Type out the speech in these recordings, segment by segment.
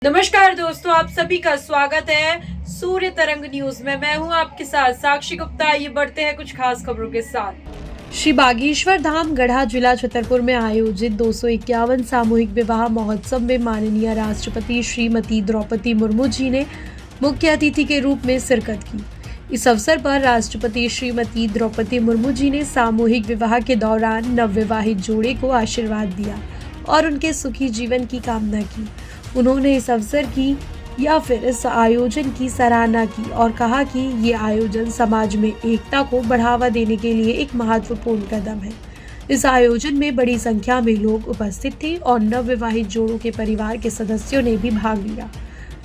नमस्कार दोस्तों, आप सभी का स्वागत है सूर्य तरंग न्यूज में। मैं हूं आपके साथ साक्षी गुप्ता। आइए बढ़ते हैं कुछ खास खबरों के साथ। श्री बागेश्वर धाम गढ़ा जिला छतरपुर में आयोजित 251 सामूहिक विवाह महोत्सव में माननीय राष्ट्रपति श्रीमती द्रौपदी मुर्मू जी ने मुख्य अतिथि के रूप में शिरकत की। इस अवसर पर राष्ट्रपति श्रीमती द्रौपदी मुर्मू जी ने सामूहिक विवाह के दौरान नवविवाहित जोड़े को आशीर्वाद दिया और उनके सुखी जीवन की कामना की। उन्होंने इस अवसर की या फिर इस आयोजन की सराहना की और कहा कि ये आयोजन समाज में एकता को बढ़ावा देने के लिए एक महत्वपूर्ण कदम है। इस आयोजन में बड़ी संख्या में लोग उपस्थित थे और नवविवाहित जोड़ों के परिवार के सदस्यों ने भी भाग लिया।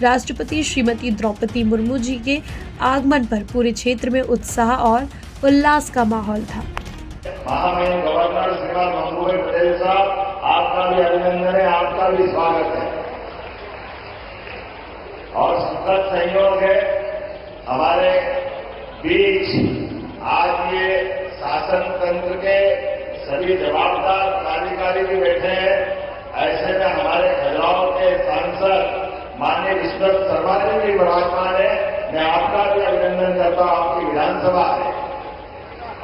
राष्ट्रपति श्रीमती द्रौपदी मुर्मू जी के आगमन पर पूरे क्षेत्र में उत्साह और उल्लास का माहौल था। महामहिम गवर्नर श्रीमान मंगूभाई पटेल साहब, आपका भी अभिनंदन है, आपका भी स्वागत है। और सुखद संयोग है, हमारे बीच आज ये शासन तंत्र के सभी जवाबदार अधिकारी भी बैठे हैं। ऐसे में हमारे खजुराहो के सांसद माननीय विश्वनाथ शर्मा जी भी विराजमान है। मैं आपका भी अभिनंदन करता हूं, आपकी विधानसभा है।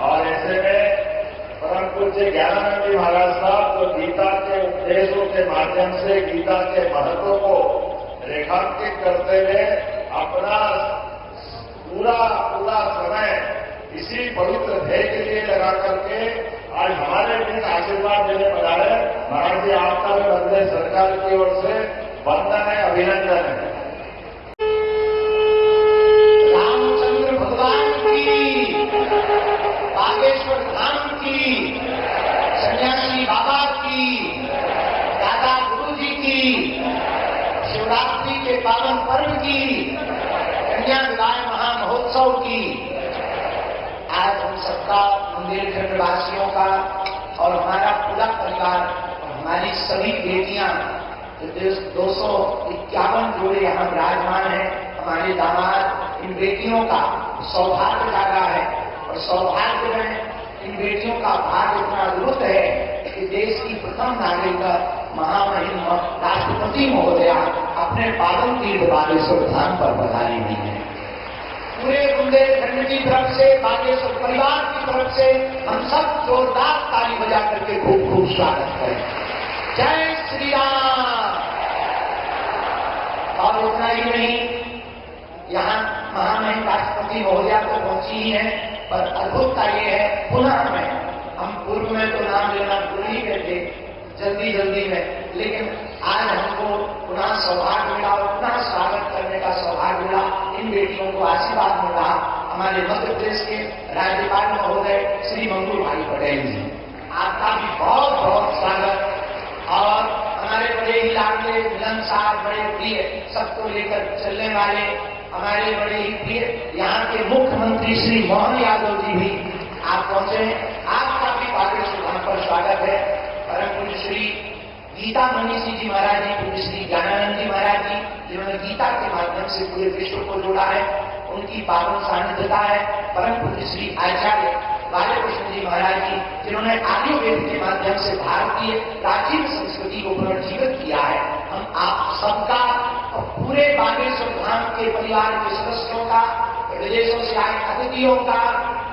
और ऐसे में परम पूज्य ज्ञानानंद जी महाराज साहब जो गीता के उपदेशों के माध्यम से गीता के महत्व को रेखांकित करते हुए अपना पूरा समय इसी पवित्र ध्येय के लिए लगा करके आज हमारे बीच आशीर्वाद देने पधारे। महाराज जी, आपका भी बंदे सरकार की ओर से वंदन है, अभिनंदन है। रामचंद्र भगवान की, बागेश्वर धाम की, सन्यासी बाबा की, दादा गुरु जी की, शिवरात्रि के पावन पर्व की, कन्या विवाह महामहोत्सव की। आज हम सबका, बुंदेलखंड वासियों का और हमारा पूरा परिवार और हमारी सभी बेटियां, 251 जोड़े यहाँ विराजमान हैं, हमारे दामाद, इन बेटियों का सौभाग्य जागा है। और सौभाग्य में इन बेटियों का भाग्य इतना अद्भुत है कि देश की प्रथम नागरिक महामहिम राष्ट्रपति महोदया अपने पावन तीर्थ बागेश्वर धाम पर पधारी हुई है। पूरे बुंदेलखंड की तरफ से, बागेश्वर परिवार की तरफ से हम सब जोरदार ताली बजा करके खूब खूब स्वागत करें। जय श्री राम। और उतना ही नहीं, यहाँ महामहिम राष्ट्रपति महोदया तो पहुंची ही है, पर अद्भुतता ये है, पुनः में हम पूर्व में तो नाम लेना भूल ही गए थे जल्दी में, लेकिन आज हमको पुनः सौभाग्य मिला और पुनः स्वागत करने का सौभाग्य मिला। इन बेटियों को आशीर्वाद मिला हमारे मध्य प्रदेश के राज्यपाल महोदय श्री मंगूभाई पटेल जी, आपका भी बहुत बहुत स्वागत। और हमारे बड़े ही लाडले मिलनसार, बड़े प्रिय, सबको लेकर चलने वाले हमारे बड़े ही प्रिय यहाँ के मुख्यमंत्री श्री मोहन यादव जी भी आप पहुंचे हैं। आपका भी बागेश्वर धाम पर स्वागत है। परम पूज्य श्री गीता मनीषी जी महाराज जी, पूज्य श्री ज्ञानानंद जी महाराज जी, जिन्होंने गीता के माध्यम से पूरे विश्व को जोड़ा है, उनकी पावन सानिध्यता है। परम पूज्य श्री आचार्य बालकृष्ण जी महाराज जी, जिन्होंने आयुर्वेद के माध्यम से भारतीय प्राचीन संस्कृति को पुनर्जीवित किया है। हम आप सबका और पूरे बागेश्वर धाम के परिवार के सदस्यों का, विदेशों से आए अतिथियों का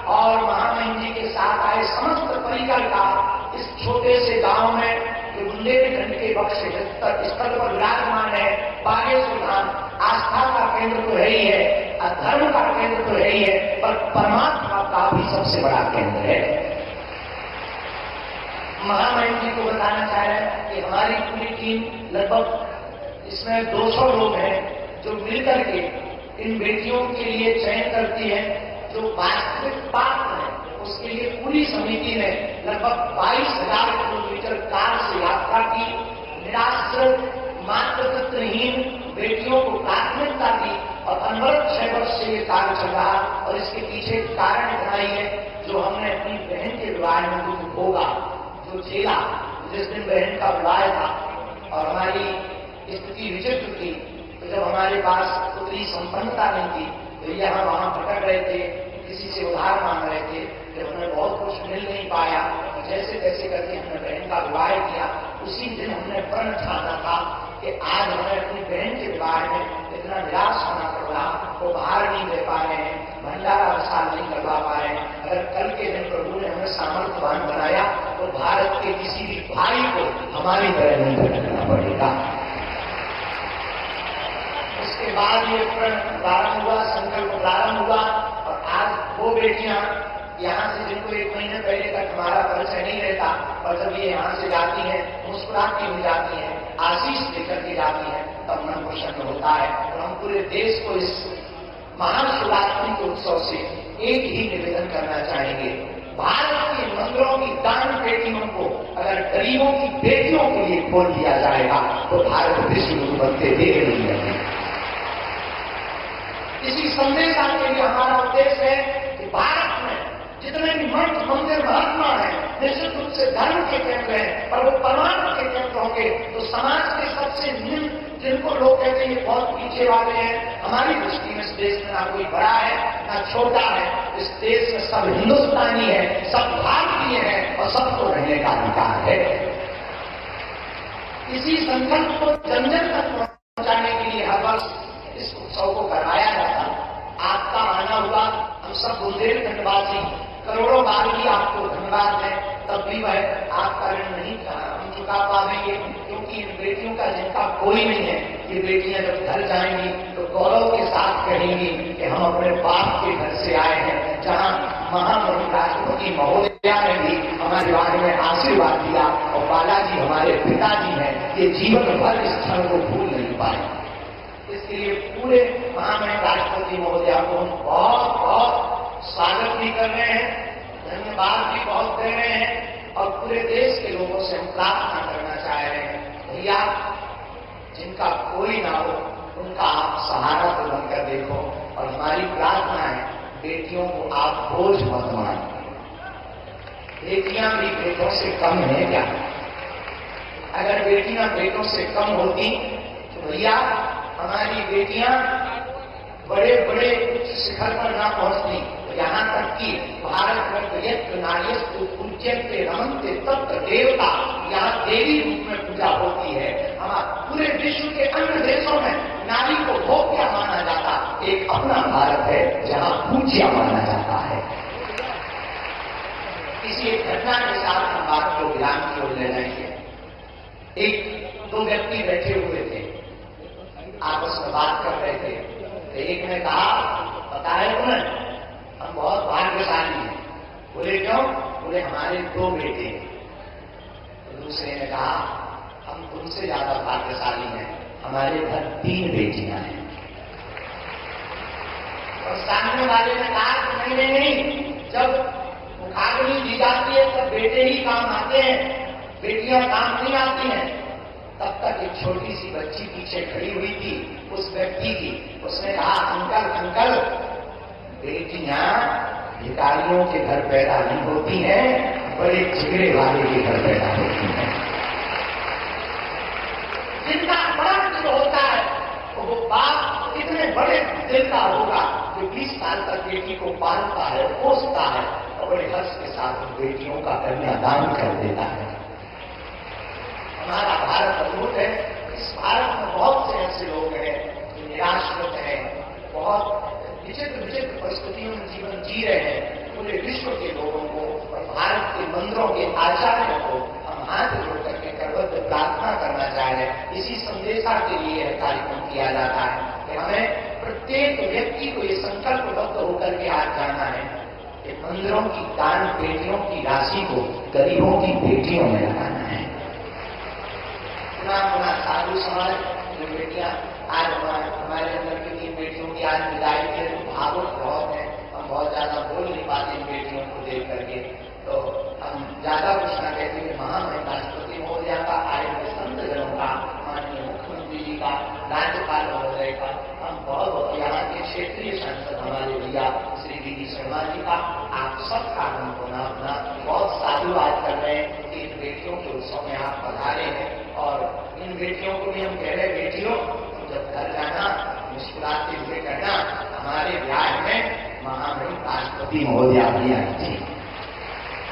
और महामहिम जी के साथ आए समस्त परिकर का इस छोटे से गांव में जो बुंदेलखंड के बक्स स्थल पर विराजमान है, बागेश्वर धाम आस्था का केंद्र तो है ही है, धर्म का केंद्र तो है ही है, पर परमात्मा का भी सबसे बड़ा केंद्र है। महामहिम जी को बताना चाह रहे हैं कि हमारी पूरी टीम लगभग इसमें 200 लोग हैं जो मिलकर के इन बेटियों के लिए चयन करती है। जो वास्तविक पात्र है उसके लिए पूरी समिति ने लगभग 22,000 किलोमीटर कार से यात्रा की। निराश्रित, मातृत्वहीन बेटियों को प्राथमिकता दी और अनवरत 6 वर्ष से ये कार्य चल रहा। और इसके पीछे कारण इतना ही है, जो हमने अपनी बहन के विवाह में दुख भोगा, जो झेला, जिस दिन बहन का विवाह था और हमारी स्थिति विचित्र थी, तो जब हमारे पास उतनी संपन्नता नहीं थी तो ये हम वहां भटक रहे थे, किसी से उधार मांग रहे थे, जब हमें बहुत कुछ मिल नहीं पाया, जैसे तैसे करके हमने बहन का विवाह किया। उसी दिन हमने प्रण ठाना था कि आज हमें अपनी बहन के विवाह में इतना निराश होना पड़ रहा, वो बाहर नहीं दे पा रहे हैं, भंडारा प्रसाद नहीं करवा पा रहे हैं। अगर कल के दिन प्रभु ने हमें सामर्थ्यवान बनाया तो भारत के किसी भी भाई को हमारी तरह नहीं भटकना पड़ेगा। उसके बाद ये प्रारंभ हुआ, संकल्प प्रारंभ हुआ, और आज वो बेटियां यहाँ से जिनको 1 महीने पहले तक हमारा परिचय नहीं रहता, और जब ये यहाँ से जाती है मुस्कुराती हुई जाती है, आशीष लेकर के जाती है, तब मन प्रसन्न होता है। और हम पूरे देश को इस महाशिवरात्रि के उत्सव से एक ही निवेदन करना चाहेंगे, भारत के मंदिरों की दान पेटियों को अगर गरीबों की बेटियों के लिए खोल दिया जाएगा तो भारत विश्व गुरु बनते देख नहीं है। इसी संदेश के लिए हमारा उद्देश्य है कि भारत में जितने भी मठ मंदिर महात्मा हैं, निश्चित रूप से धर्म के केंद्र हैं, और वो परमात्मा के केंद्र होंगे तो समाज के सबसे निम्न, जिनको लोग कहते हैं ये बहुत पीछे वाले हैं, हमारी दृष्टि में इस देश में ना कोई बड़ा है ना छोटा है, इस देश में सब हिंदुस्तानी है, सब भारतीय है, और सबको रहने का अधिकार है। इसी संकल्प को जन जन तक पहुंचाने के लिए हर वर्ष इस उत्सव को करवाया जाता है। आपका आना हुआ, हम सब बुंदेलखंडवासी करोड़ों बार भी आपको धन्यवाद है, तब भी वह आपका ऋण नहीं हम चुका पाएंगे, क्योंकि इन बेटियों का जिनका कोई नहीं है, ये बेटियां जब घर जाएंगी तो गौरव के साथ कहेंगी कि हम अपने बाप के घर से आए हैं, जहां महामहिम राष्ट्रपति महोदया ने भी हमारे बारे में आशीर्वाद दिया, और बालाजी हमारे पिताजी हैं, ये जीवन भर इस क्षण को भूल नहीं पाए। इसलिए पूरे महामहिम राष्ट्रपति महोदया को हम बहुत बहुत स्वागत भी कर रहे हैं, धन्यवाद भी बहुत दे रहे हैं, और पूरे देश के लोगों से हम प्रार्थना करना चाह रहे हैं, भैया जिनका कोई ना हो उनका आप सहारा तो बनकर देखो, और हमारी प्रार्थना है बेटियों को आप बोझ मत मानो। बेटियां भी बेटों से कम है क्या? अगर बेटियां बेटों से कम होती तो भैया हमारी बेटियां बड़े बड़े उच्च शिखर पर ना पहुंचती, यहाँ तक कि भारत में यत्र नार्यस्तु पूज्यन्ते रमन्ते तत्र देवता, यहाँ देवी रूप में पूजा होती है। हमारे पूरे विश्व के अन्य देशों में नारी को भोग्य माना जाता, एक अपना भारत है जहाँ पूज्य माना जाता है। इसी एक घटना के साथ हम बात को विराम की ओर ले जाएंगे। एक दो व्यक्ति बैठे हुए थे, आपस में बात कर रहे थे, तो एक ने कहा पता है तुम्हें हम बहुत भाग्यशाली हैं। बोले क्यों? बोले हमारे 2 बेटे हैं। तो दूसरे ने कहा हम तुमसे ज्यादा भाग्यशाली हैं, हमारे घर 3 बेटियां हैं। और सामने वाले ने कहा कि नहीं, जब मुखाग्नि दी जाती है तब बेटे ही काम आते हैं, बेटियां काम नहीं आती हैं। तब तक एक छोटी सी बच्ची पीछे खड़ी हुई थी, उस व्यक्ति की, उसने कहा अंकल अंकल, बेटियां भिखारियों के घर पैदा नहीं होती हैं, बड़े जिगरे वाले के घर पैदा होती हैं। जिनका बड़ा दिल होता है तो वो बाप इतने बड़े दिल का होगा जो 20 साल तक बेटी को पालता है, पोसता है, और बड़े हर्ष के साथ बेटियों का कन्यादान कर देता है। हमारा भारत अद्भुत है। इस भारत में बहुत से ऐसे लोग हैं जो निराश्रित हैं, बहुत विचित्र विचित्र परिस्थितियों में जीवन जी रहे हैं। पूरे विश्व के लोगों को और भारत के मंदिरों के आचार्यों को हम हाथ जोड़ करके करबद्ध प्रार्थना करना चाह रहे हैं। इसी संदेशा के लिए यह कार्यक्रम किया जाता है कि हमें प्रत्येक व्यक्ति को ये संकल्पबद्ध होकर के हाथ जाना है कि मंदिरों की दान पेटियों की राशि को गरीबों की बेटियों में लगाना है। पुनः साधु समाज जो बेटियां आज हमारे अंदर की 3 बेटियों की आज विदाई के भावुक बहुत है, हम बहुत ज्यादा बोल नहीं पाते इन बेटियों को देख करके, तो हम ज्यादा कुछ न कहते कि महामहिम राष्ट्रपति महोदया का, आए हुए संत जनों का, माननीय मुख्यमंत्री जी का, राज्यपाल महोदय का, हम बहुत यहाँ के क्षेत्रीय सांसद हमारे भैया श्री वी शर्मा जी का, आप सबका हम अपना बहुत साधुवाद कर रहे हैं कि इन बेटियों के उत्सव में आप पधारे हैं। और इन बेटियों को भी हम कह रहे हैं बेटियों जब घर जाना मुस्कुराते हुए कहना हमारे ब्याह में महामहिम राष्ट्रपति महोदया भी आई थी।